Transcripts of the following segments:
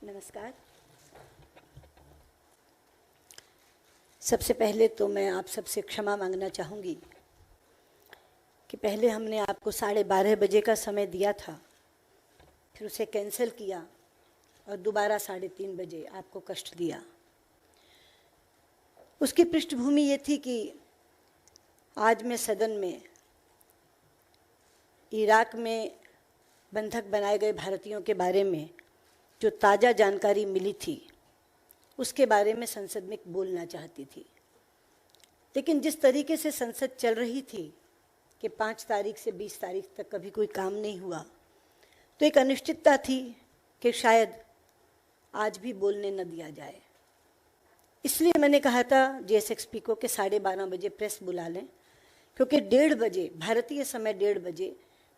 नमस्कार। सबसे पहले तो मैं आप सबसे क्षमा मांगना चाहूँगी कि पहले हमने आपको 12:30 बजे का समय दिया था, फिर उसे कैंसिल किया और दोबारा 3:30 बजे आपको कष्ट दिया। उसकी पृष्ठभूमि ये थी कि आज मैं सदन में इराक में बंधक बनाए गए भारतीयों के बारे में जो ताज़ा जानकारी मिली थी उसके बारे में संसद में बोलना चाहती थी। लेकिन जिस तरीके से संसद चल रही थी कि 5 तारीख से 20 तारीख तक कभी कोई काम नहीं हुआ, तो एक अनिश्चितता थी कि शायद आज भी बोलने न दिया जाए। इसलिए मैंने कहा था JSXP को कि 12:30 बजे प्रेस बुला लें, क्योंकि 1:30 बजे भारतीय समय 1:30 बजे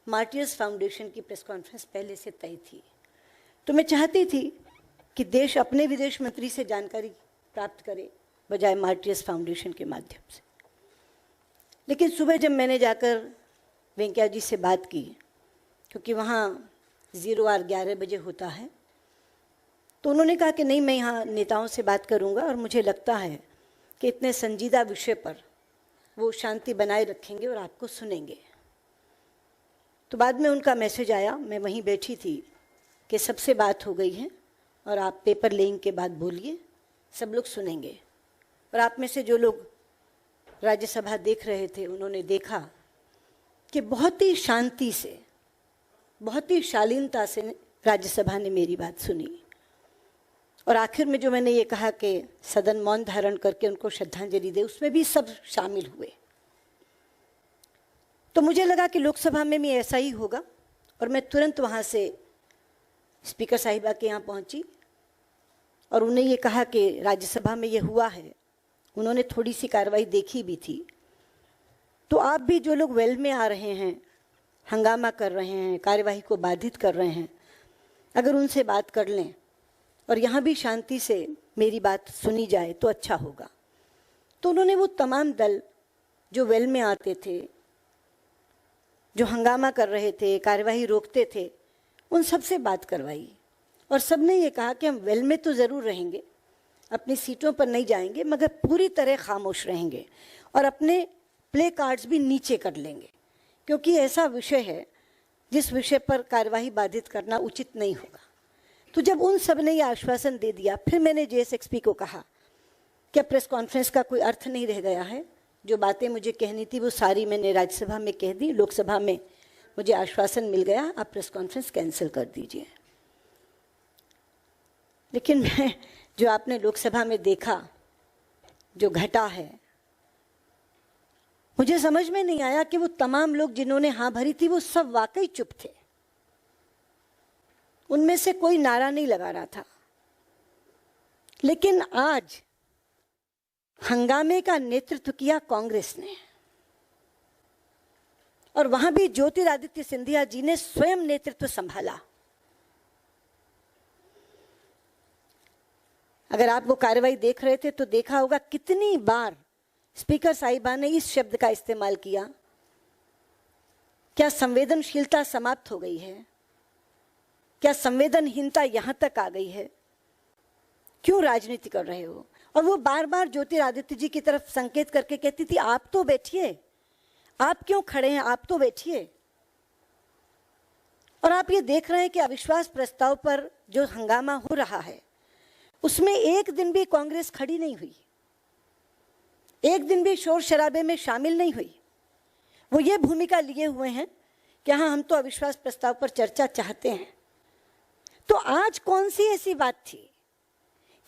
मार्टियर्स फाउंडेशन की प्रेस कॉन्फ्रेंस पहले से तय थी। तो मैं चाहती थी कि देश अपने विदेश मंत्री से जानकारी प्राप्त करे बजाय मार्टियर्स फाउंडेशन के माध्यम से। लेकिन सुबह जब मैंने जाकर वेंकैया जी से बात की, क्योंकि वहाँ 0 11 बजे होता है, तो उन्होंने कहा कि नहीं, मैं यहाँ नेताओं से बात करूँगा और मुझे लगता है कि इतने संजीदा विषय पर वो शांति बनाए रखेंगे और आपको सुनेंगे। तो बाद में उनका मैसेज आया, मैं वहीं बैठी थी, कि सबसे बात हो गई है और आप पेपर लेंगे के बाद बोलिए, सब लोग सुनेंगे। और आप में से जो लोग राज्यसभा देख रहे थे उन्होंने देखा कि बहुत ही शांति से, बहुत ही शालीनता से राज्यसभा ने मेरी बात सुनी। और आखिर में जो मैंने ये कहा कि सदन मौन धारण करके उनको श्रद्धांजलि दे, उसमें भी सब शामिल हुए। तो मुझे लगा कि लोकसभा में भी ऐसा ही होगा और मैं तुरंत वहाँ से स्पीकर साहिबा के यहाँ पहुँची और उन्हें ये कहा कि राज्यसभा में ये हुआ है। उन्होंने थोड़ी सी कार्रवाई देखी भी थी, तो आप भी जो लोग वेल में आ रहे हैं, हंगामा कर रहे हैं, कार्यवाही को बाधित कर रहे हैं, अगर उनसे बात कर लें और यहाँ भी शांति से मेरी बात सुनी जाए तो अच्छा होगा। तो उन्होंने वो तमाम दल जो वेल में आते थे, जो हंगामा कर रहे थे, कार्यवाही रोकते थे, उन सब से बात करवाई और सब ने ये कहा कि हम वेल में तो ज़रूर रहेंगे, अपनी सीटों पर नहीं जाएंगे, मगर पूरी तरह खामोश रहेंगे और अपने प्ले कार्ड्स भी नीचे कर लेंगे, क्योंकि ऐसा विषय है जिस विषय पर कार्यवाही बाधित करना उचित नहीं होगा। तो जब उन सब ने ये आश्वासन दे दिया, फिर मैंने JSXP को कहा कि प्रेस कॉन्फ्रेंस का कोई अर्थ नहीं रह गया है, जो बातें मुझे कहनी थी वो सारी मैंने राज्यसभा में कह दी, लोकसभा में मुझे आश्वासन मिल गया, आप प्रेस कॉन्फ्रेंस कैंसिल कर दीजिए। लेकिन मैं जो आपने लोकसभा में देखा, जो घटा है, मुझे समझ में नहीं आया कि वो तमाम लोग जिन्होंने हाँ भरी थी वो सब वाकई चुप थे। उनमें से कोई नारा नहीं लगा रहा था। लेकिन आज हंगामे का नेतृत्व किया कांग्रेस ने और वहां भी ज्योतिरादित्य सिंधिया जी ने स्वयं नेतृत्व संभाला। अगर आप वो कार्रवाई देख रहे थे तो देखा होगा कितनी बार स्पीकर साहिबा ने इस शब्द का इस्तेमाल किया, क्या संवेदनशीलता समाप्त हो गई है, क्या संवेदनहीनता यहां तक आ गई है, क्यों राजनीति कर रहे हो। और वो बार बार ज्योतिरादित्य जी की तरफ संकेत करके कहती थी, आप तो बैठिए, आप क्यों खड़े हैं, आप तो बैठिए। और आप ये देख रहे हैं कि अविश्वास प्रस्ताव पर जो हंगामा हो रहा है उसमें एक दिन भी कांग्रेस खड़ी नहीं हुई, एक दिन भी शोर शराबे में शामिल नहीं हुई। वो ये भूमिका लिए हुए हैं कि हाँ, हम तो अविश्वास प्रस्ताव पर चर्चा चाहते हैं। तो आज कौन सी ऐसी बात थी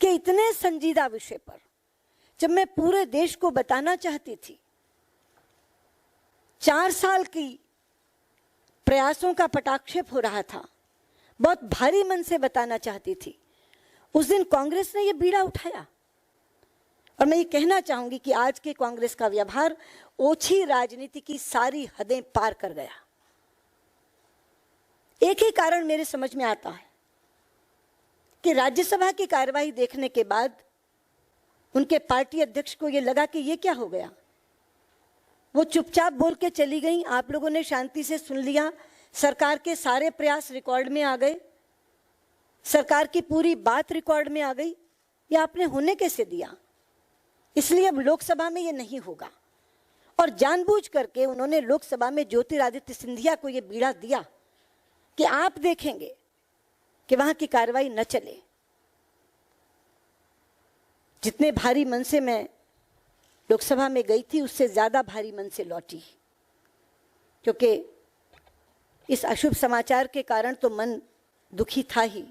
कि इतने संजीदा विषय पर, जब मैं पूरे देश को बताना चाहती थी, 4 साल की प्रयासों का पटाक्षेप हो रहा था, बहुत भारी मन से बताना चाहती थी, उस दिन कांग्रेस ने यह बीड़ा उठाया। और मैं ये कहना चाहूंगी कि आज के कांग्रेस का व्यवहार ओछी राजनीति की सारी हदें पार कर गया। एक ही कारण मेरे समझ में आता है कि राज्यसभा की कार्यवाही देखने के बाद उनके पार्टी अध्यक्ष को यह लगा कि ये क्या हो गया। वो चुपचाप बोल के चली गई, आप लोगों ने शांति से सुन लिया, सरकार के सारे प्रयास रिकॉर्ड में आ गए, सरकार की पूरी बात रिकॉर्ड में आ गई, या आपने होने कैसे दिया? इसलिए अब लोकसभा में ये नहीं होगा। और जानबूझ करके उन्होंने लोकसभा में ज्योतिरादित्य सिंधिया को ये बीड़ा दिया कि आप देखेंगे कि वहां की कार्रवाई न चले। जितने भारी मन से मैं लोकसभा में गई थी, उससे ज्यादा भारी मन से लौटी, क्योंकि इस अशुभ समाचार के कारण तो मन दुखी था ही,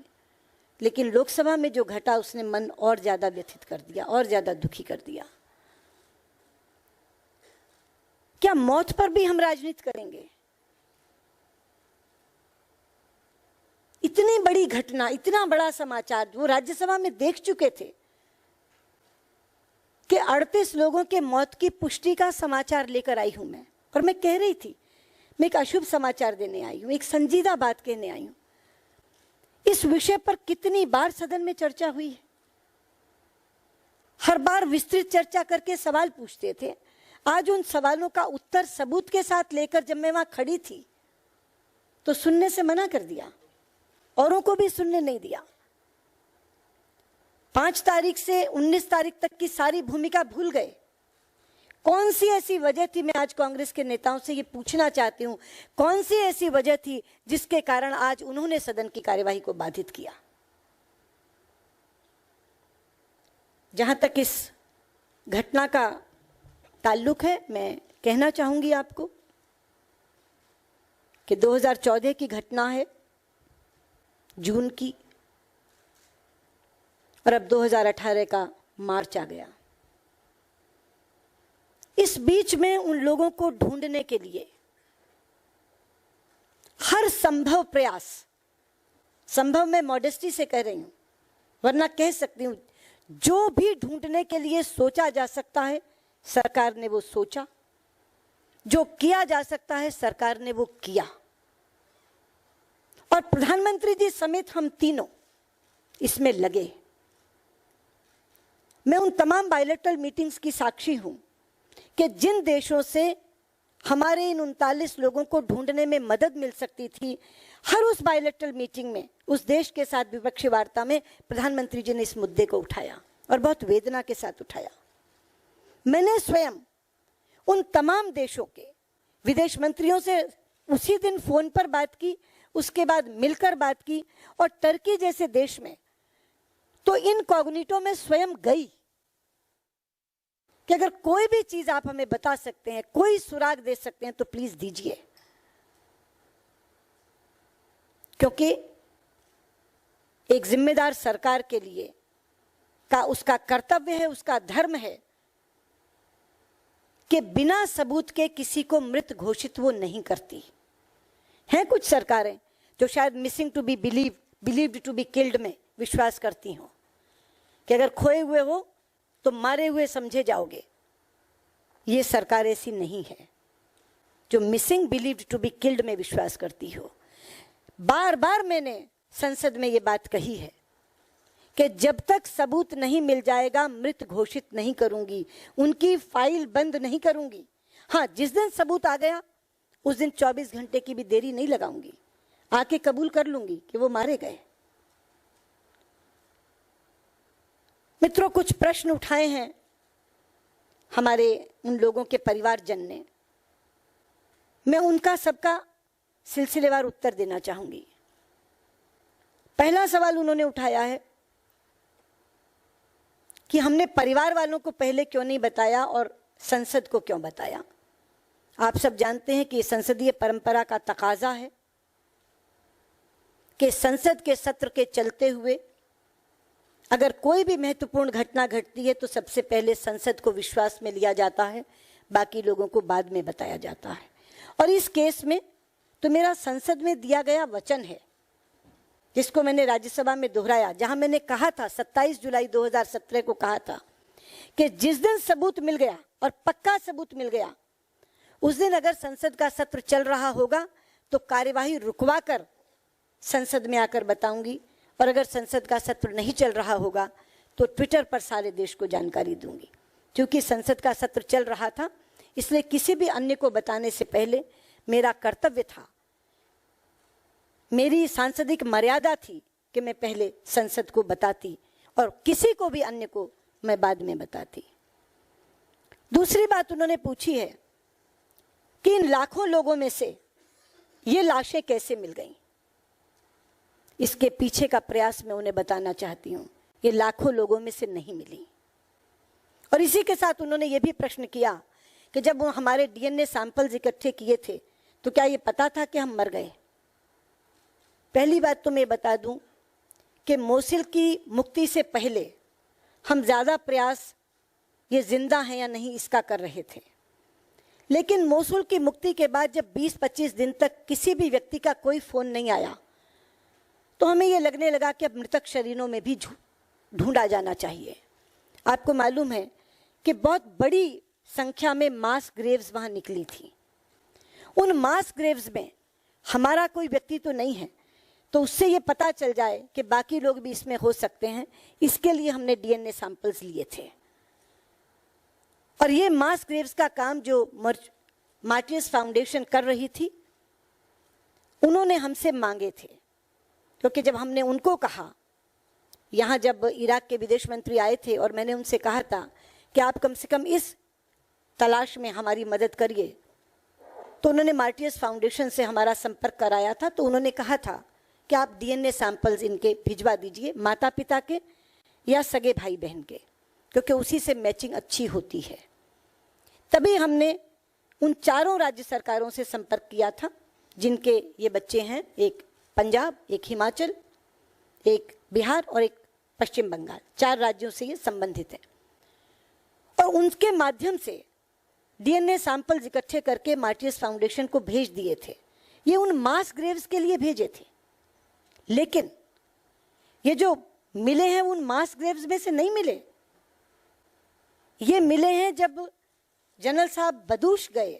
लेकिन लोकसभा में जो घटा उसने मन और ज्यादा व्यथित कर दिया, और ज्यादा दुखी कर दिया। क्या मौत पर भी हम राजनीति करेंगे? इतनी बड़ी घटना, इतना बड़ा समाचार वो राज्यसभा में देख चुके थे कि 38 लोगों के मौत की पुष्टि का समाचार लेकर आई हूं मैं, और मैं कह रही थी मैं एक अशुभ समाचार देने आई हूं, एक संजीदा बात कहने आई हूं। इस विषय पर कितनी बार सदन में चर्चा हुई है, हर बार विस्तृत चर्चा करके सवाल पूछते थे। आज उन सवालों का उत्तर सबूत के साथ लेकर जब मैं वहां खड़ी थी तो सुनने से मना कर दिया, औरों को भी सुनने नहीं दिया। 5 तारीख से 19 तारीख तक की सारी भूमिका भूल गए। कौन सी ऐसी वजह थी, मैं आज कांग्रेस के नेताओं से ये पूछना चाहती हूं, कौन सी ऐसी वजह थी जिसके कारण आज उन्होंने सदन की कार्यवाही को बाधित किया? जहां तक इस घटना का ताल्लुक है, मैं कहना चाहूंगी आपको कि 2014 की घटना है, जून की, और अब 2018 का मार्च आ गया। इस बीच में उन लोगों को ढूंढने के लिए हर संभव प्रयास, संभव मैं मॉडेस्टी से कह रही हूं, वरना कह सकती हूं जो भी ढूंढने के लिए सोचा जा सकता है सरकार ने वो सोचा, जो किया जा सकता है सरकार ने वो किया। और प्रधानमंत्री जी समेत हम तीनों इसमें लगे। मैं उन तमाम बायलैटरल मीटिंग्स की साक्षी हूं कि जिन देशों से हमारे इन 39 लोगों को ढूंढने में मदद मिल सकती थी, हर उस बायलैटरल मीटिंग में उस देश के साथ द्विपक्षीय वार्ता में प्रधानमंत्री जी ने इस मुद्दे को उठाया, और बहुत वेदना के साथ उठाया। मैंने स्वयं उन तमाम देशों के विदेश मंत्रियों से उसी दिन फोन पर बात की, उसके बाद मिलकर बात की, और टर्की जैसे देश में तो इनकॉग्निटो में स्वयं गई कि अगर कोई भी चीज आप हमें बता सकते हैं, कोई सुराग दे सकते हैं तो प्लीज दीजिए, क्योंकि एक जिम्मेदार सरकार के लिए का उसका कर्तव्य है, उसका धर्म है कि बिना सबूत के किसी को मृत घोषित वो नहीं करती। हैं कुछ सरकारें जो शायद missing to be believed to be killed में विश्वास करती हो कि अगर खोए हुए हो तो मारे हुए समझे जाओगे। ये सरकार ऐसी नहीं है जो missing believed to be killed में विश्वास करती हो। बार बार मैंने संसद में ये बात कही है कि जब तक सबूत नहीं मिल जाएगा मृत घोषित नहीं करूंगी, उनकी फाइल बंद नहीं करूंगी। हाँ, जिस दिन सबूत आ गया उस दिन 24 घंटे की भी देरी नहीं लगाऊंगी, आके कबूल कर लूंगी कि वो मारे गए। मित्रों, कुछ प्रश्न उठाए हैं हमारे उन लोगों के परिवारजन ने, मैं उनका सबका सिलसिलेवार उत्तर देना चाहूंगी। पहला सवाल उन्होंने उठाया है कि हमने परिवार वालों को पहले क्यों नहीं बताया और संसद को क्यों बताया। आप सब जानते हैं कि संसदीय परंपरा का तकाजा है कि संसद के सत्र के चलते हुए अगर कोई भी महत्वपूर्ण घटना घटती है तो सबसे पहले संसद को विश्वास में लिया जाता है, बाकी लोगों को बाद में बताया जाता है। और इस केस में तो मेरा संसद में दिया गया वचन है, जिसको मैंने राज्यसभा में दोहराया, जहां मैंने कहा था 27 जुलाई 2017 को कहा था कि जिस दिन सबूत मिल गया और पक्का सबूत मिल गया उस दिन अगर संसद का सत्र चल रहा होगा तो कार्यवाही रुकवाकर संसद में आकर बताऊंगी, और अगर संसद का सत्र नहीं चल रहा होगा तो ट्विटर पर सारे देश को जानकारी दूंगी। क्योंकि संसद का सत्र चल रहा था इसलिए किसी भी अन्य को बताने से पहले मेरा कर्तव्य था, मेरी सांसदिक मर्यादा थी कि मैं पहले संसद को बताती और किसी को भी अन्य को मैं बाद में बताती। दूसरी बात उन्होंने पूछी है कि इन लाखों लोगों में से ये लाशें कैसे मिल गईं। इसके पीछे का प्रयास मैं उन्हें बताना चाहती हूँ। ये लाखों लोगों में से नहीं मिली। और इसी के साथ उन्होंने ये भी प्रश्न किया कि जब वो हमारे डीएनए सैंपल्स इकट्ठे किए थे तो क्या ये पता था कि हम मर गए। पहली बात तो मैं बता दूं कि मोसुल की मुक्ति से पहले हम ज़्यादा प्रयास ये जिंदा हैं या नहीं इसका कर रहे थे, लेकिन मोसुल की मुक्ति के बाद जब 20-25 दिन तक किसी भी व्यक्ति का कोई फ़ोन नहीं आया तो हमें ये लगने लगा कि अब मृतक शरीरों में भी ढूंढा जाना चाहिए। आपको मालूम है कि बहुत बड़ी संख्या में मास ग्रेव्स वहाँ निकली थी। उन मास ग्रेव्स में हमारा कोई व्यक्ति तो नहीं है, तो उससे ये पता चल जाए कि बाकी लोग भी इसमें हो सकते हैं, इसके लिए हमने डीएनए सैंपल्स लिए थे। और ये मास ग्रेव्स का काम जो मार्टियर्स फाउंडेशन कर रही थी, उन्होंने हमसे मांगे थे, क्योंकि जब हमने उनको कहा, यहाँ जब इराक के विदेश मंत्री आए थे और मैंने उनसे कहा था कि आप कम से कम इस तलाश में हमारी मदद करिए, तो उन्होंने मार्टियर्स फाउंडेशन से हमारा संपर्क कराया था। तो उन्होंने कहा था कि आप डीएनए सैंपल्स इनके भिजवा दीजिए, माता पिता के या सगे भाई बहन के, क्योंकि उसी से मैचिंग अच्छी होती है। तभी हमने उन चारों राज्य सरकारों से संपर्क किया था जिनके ये बच्चे हैं, एक पंजाब, एक हिमाचल, एक बिहार और एक पश्चिम बंगाल। 4 राज्यों से ये संबंधित है। और उनके माध्यम से डीएनए सैंपल्स इकट्ठे करके मार्टियर्स फाउंडेशन को भेज दिए थे। ये उन मास ग्रेव्स के लिए भेजे थे, लेकिन ये जो मिले हैं उन मास ग्रेव्स में से नहीं मिले। ये मिले हैं जब जनरल साहब बदूश गए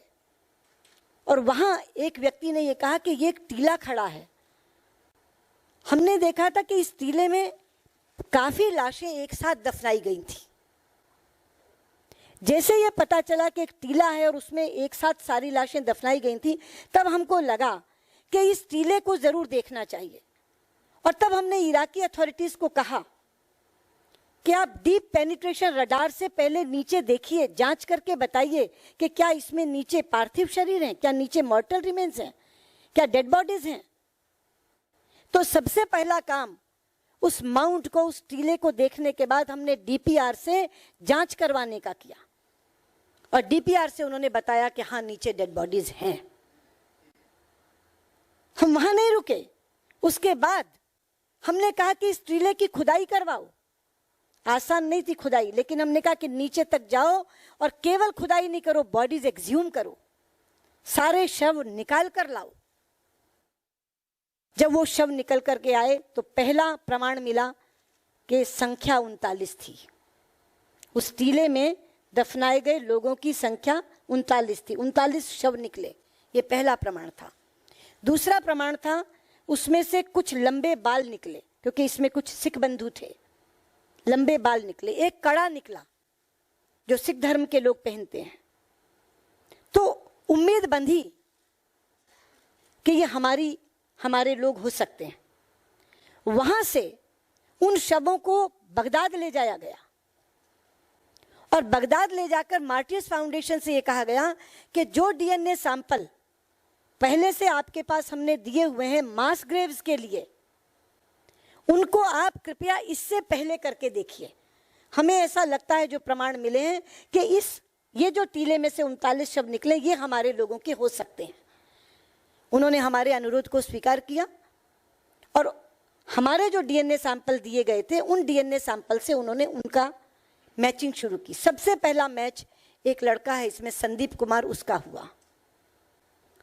और वहां एक व्यक्ति ने ये कहा कि ये एक टीला खड़ा है। हमने देखा था कि इस टीले में काफी लाशें एक साथ दफनाई गई थी। जैसे ये पता चला कि एक टीला है और उसमें एक साथ सारी लाशें दफनाई गई थी, तब हमको लगा कि इस टीले को जरूर देखना चाहिए। और तब हमने इराकी अथॉरिटीज को कहा कि आप डीप पेनिट्रेशन रडार से पहले नीचे देखिए, जांच करके बताइए कि क्या इसमें नीचे पार्थिव शरीर हैं, क्या नीचे मॉर्टल रिमेन्स हैं, क्या डेड बॉडीज हैं। तो सबसे पहला काम उस माउंट को, उस टीले को देखने के बाद हमने डीपीआर से जांच करवाने का किया। और डीपीआर से उन्होंने बताया कि हाँ, नीचे डेड बॉडीज हैं। हम वहां नहीं रुके। उसके बाद हमने कहा कि इस टीले की खुदाई करवाओ। आसान नहीं थी खुदाई, लेकिन हमने कहा कि नीचे तक जाओ और केवल खुदाई नहीं करो, बॉडीज एक्सह्यूम करो, सारे शव निकाल कर लाओ। जब वो शव निकल करके आए तो पहला प्रमाण मिला कि संख्या 39 थी। उस टीले में दफनाए गए लोगों की संख्या 39 थी। 39 शव निकले, ये पहला प्रमाण था। दूसरा प्रमाण था, उसमें से कुछ लंबे बाल निकले, क्योंकि इसमें कुछ सिख बंधु थे। लंबे बाल निकले, एक कड़ा निकला जो सिख धर्म के लोग पहनते हैं। तो उम्मीद बंधी कि ये हमारे लोग हो सकते हैं। वहां से उन शवों को बगदाद ले जाया गया और बगदाद ले जाकर मार्टियर्स फाउंडेशन से ये कहा गया कि जो डीएनए सैंपल पहले से आपके पास हमने दिए हुए हैं मास ग्रेव्स के लिए, उनको आप कृपया इससे पहले करके देखिए। हमें ऐसा लगता है जो प्रमाण मिले हैं कि ये जो टीले में से 39 शव निकले, ये हमारे लोगों के हो सकते हैं। उन्होंने हमारे अनुरोध को स्वीकार किया और हमारे जो डीएनए सैंपल दिए गए थे, उन डीएनए सैंपल से उन्होंने उनका मैचिंग शुरू की। सबसे पहला मैच एक लड़का है इसमें, संदीप कुमार, उसका हुआ।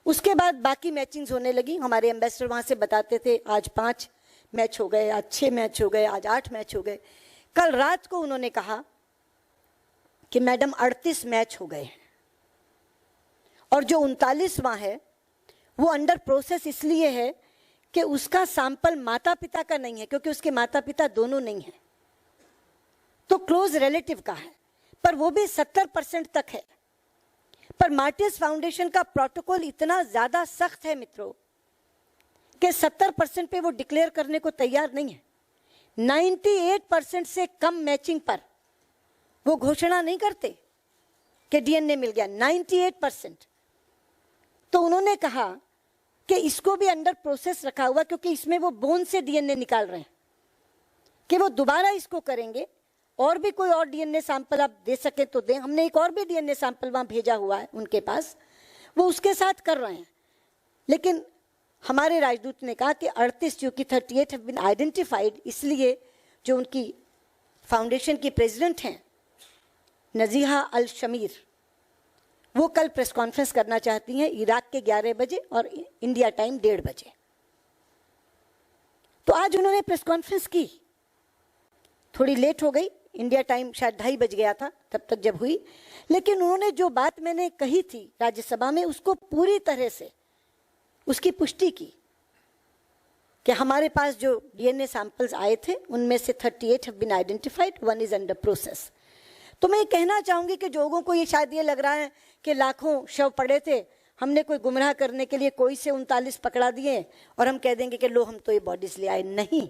उसके बाद बाकी मैचिंग्स होने लगी। हमारे एम्बेसडर वहां से बताते थे आज 5 मैच हो गए, आज 6 मैच हो गए, आज 8 मैच हो गए। कल रात को उन्होंने कहा कि मैडम 38 मैच हो गए हैं और जो 39वां है वो अंडर प्रोसेस इसलिए है कि उसका सैंपल माता पिता का नहीं है, क्योंकि उसके माता पिता दोनों नहीं हैं, तो क्लोज रिलेटिव का है, पर वो भी 70% तक है। पर मार्टियर्स फाउंडेशन का प्रोटोकॉल इतना ज्यादा सख्त है मित्रों कि 70% पे वो डिक्लेयर करने को तैयार नहीं है। 98% से कम मैचिंग पर वो घोषणा नहीं करते कि डीएनए मिल गया। 98%। तो उन्होंने कहा कि इसको भी अंडर प्रोसेस रखा हुआ, क्योंकि इसमें वो बोन से डीएनए निकाल रहे हैं, कि वो दोबारा इसको करेंगे और भी कोई और डीएनए सैंपल आप दे सके तो दें। हमने एक और भी डीएनए सैंपल वहां भेजा हुआ है उनके पास, वो उसके साथ कर रहे हैं। लेकिन हमारे राजदूत ने कहा कि 38 क्योंकि 38 हैव बीन आइडेंटिफाइड, इसलिए जो उनकी फाउंडेशन की प्रेसिडेंट हैं नजीहा अल शमीर, वो कल प्रेस कॉन्फ्रेंस करना चाहती हैं इराक के 11 बजे और इंडिया टाइम 1:30 बजे। तो आज उन्होंने प्रेस कॉन्फ्रेंस की, थोड़ी लेट हो गई, इंडिया टाइम शायद 2:30 बज गया था तब तक जब हुई, लेकिन उन्होंने जो बात मैंने कही थी राज्यसभा में उसको पूरी तरह से उसकी पुष्टि की कि हमारे पास जो डीएनए सैंपल्स आए थे उनमें से 38 have been identified, 1 is under process. तो मैं कहना चाहूंगी कि लोगों को ये शायद ये लग रहा है कि लाखों शव पड़े थे, हमने कोई गुमराह करने के लिए कोई से 39 पकड़ा दिए और हम कह देंगे कि लो हम तो ये बॉडीज ले आए। नहीं,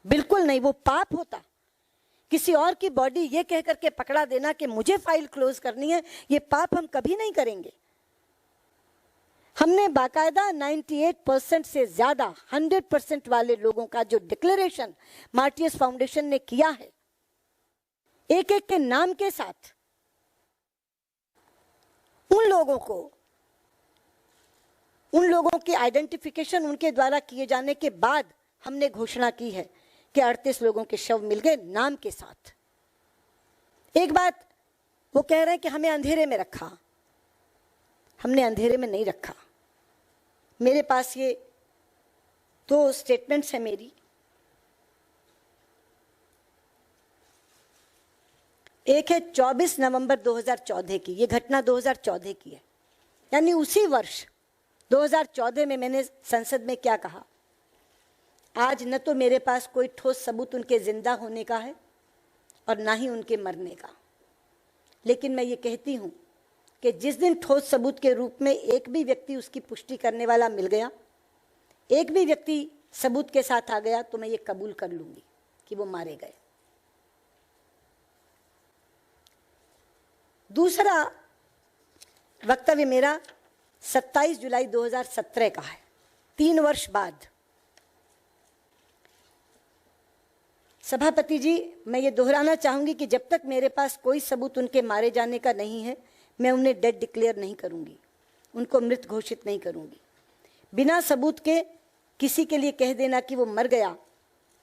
बिल्कुल नहीं, वो पाप होता। किसी और की बॉडी ये कह करके पकड़ा देना कि मुझे फाइल क्लोज करनी है, ये पाप हम कभी नहीं करेंगे। हमने बाकायदा 98% से ज्यादा 100% वाले लोगों का जो डिक्लेरेशन मार्टियस फाउंडेशन ने किया है, एक एक के नाम के साथ, उन लोगों की आइडेंटिफिकेशन उनके द्वारा किए जाने के बाद हमने घोषणा की है कि 38 लोगों के शव मिल गए नाम के साथ। एक बात वो कह रहे हैं कि हमें अंधेरे में रखा, हमने अंधेरे में नहीं रखा। मेरे पास ये 2 स्टेटमेंट्स हैं मेरी। एक है 24 नवंबर 2014 की, ये घटना 2014 की है, यानी उसी वर्ष 2014 में मैंने संसद में क्या कहा, आज न तो मेरे पास कोई ठोस सबूत उनके जिंदा होने का है और ना ही उनके मरने का, लेकिन मैं ये कहती हूं कि जिस दिन ठोस सबूत के रूप में एक भी व्यक्ति उसकी पुष्टि करने वाला मिल गया, एक भी व्यक्ति सबूत के साथ आ गया, तो मैं ये कबूल कर लूंगी कि वो मारे गए। दूसरा वक्तव्य मेरा 27 जुलाई 2017 का है, 3 वर्ष बाद। सभापति जी, मैं ये दोहराना चाहूंगी कि जब तक मेरे पास कोई सबूत उनके मारे जाने का नहीं है, मैं उन्हें डेड डिक्लेयर नहीं करूंगी, उनको मृत घोषित नहीं करूंगी। बिना सबूत के किसी के लिए कह देना कि वो मर गया,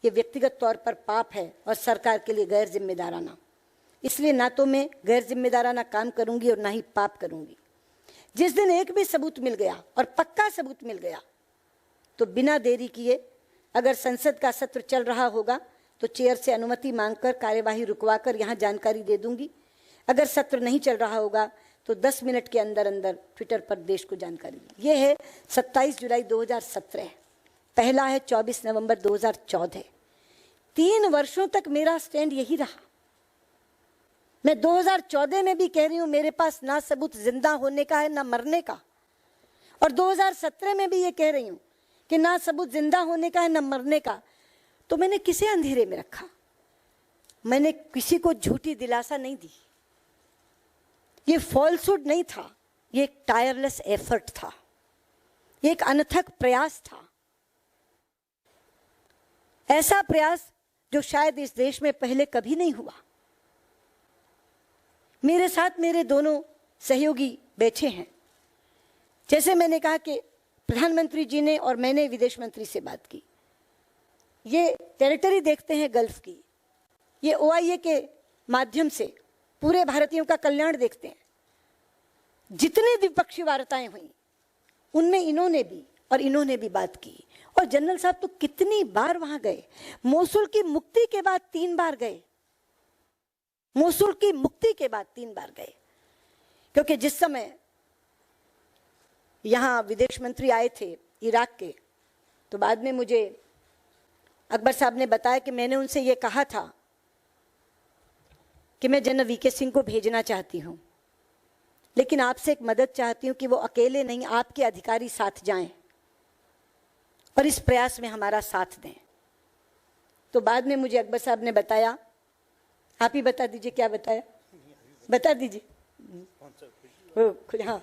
ये व्यक्तिगत तौर पर पाप है और सरकार के लिए गैर जिम्मेदाराना। इसलिए ना तो मैं गैर जिम्मेदाराना काम करूंगी और ना ही पाप करूंगी। जिस दिन एक भी सबूत मिल गया और पक्का सबूत मिल गया, तो बिना देरी किए, अगर संसद का सत्र चल रहा होगा तो चेयर से अनुमति मांगकर कार्यवाही रुकवाकर यहां जानकारी दे दूंगी। अगर सत्र नहीं चल रहा होगा तो 10 मिनट के अंदर अंदर ट्विटर पर देश को जानकारी दी। यह है 27 जुलाई 2017, पहला है 24 नवंबर 2014। 3 वर्षों तक मेरा स्टैंड यही रहा। मैं 2014 में भी कह रही हूं मेरे पास ना सबूत जिंदा होने का है ना मरने का, और 2017 में भी ये कह रही हूं कि ना सबूत जिंदा होने का है ना मरने का। तो मैंने किसे अंधेरे में रखा? मैंने किसी को झूठी दिलासा नहीं दी। ये फॉल्सहुड नहीं था, ये एक टायरलेस एफर्ट था, ये एक अनथक प्रयास था। ऐसा प्रयास जो शायद इस देश में पहले कभी नहीं हुआ। मेरे साथ मेरे दोनों सहयोगी बैठे हैं। जैसे मैंने कहा कि प्रधानमंत्री जी ने और मैंने विदेश मंत्री से बात की। ये टेरिटरी देखते हैं गल्फ की, ये OIA के माध्यम से पूरे भारतीयों का कल्याण देखते हैं। जितने द्विपक्षीय वार्ताएं हुई उनमें इन्होंने भी बात की। और जनरल साहब तो कितनी बार वहां गए, मोसुल की मुक्ति के बाद 3 बार गए, मोसुल की मुक्ति के बाद 3 बार गए। क्योंकि जिस समय यहां विदेश मंत्री आए थे इराक के, तो बाद में मुझे अकबर साहब ने बताया कि मैंने उनसे ये कहा था कि मैं जनरल VK सिंह को भेजना चाहती हूं, लेकिन आपसे एक मदद चाहती हूं कि वो अकेले नहीं, आपके अधिकारी साथ जाएं। और इस प्रयास में हमारा साथ दें। तो बाद में मुझे अकबर साहब ने बताया, आप ही बता दीजिए क्या बताया, बता दीजिए। हाँ,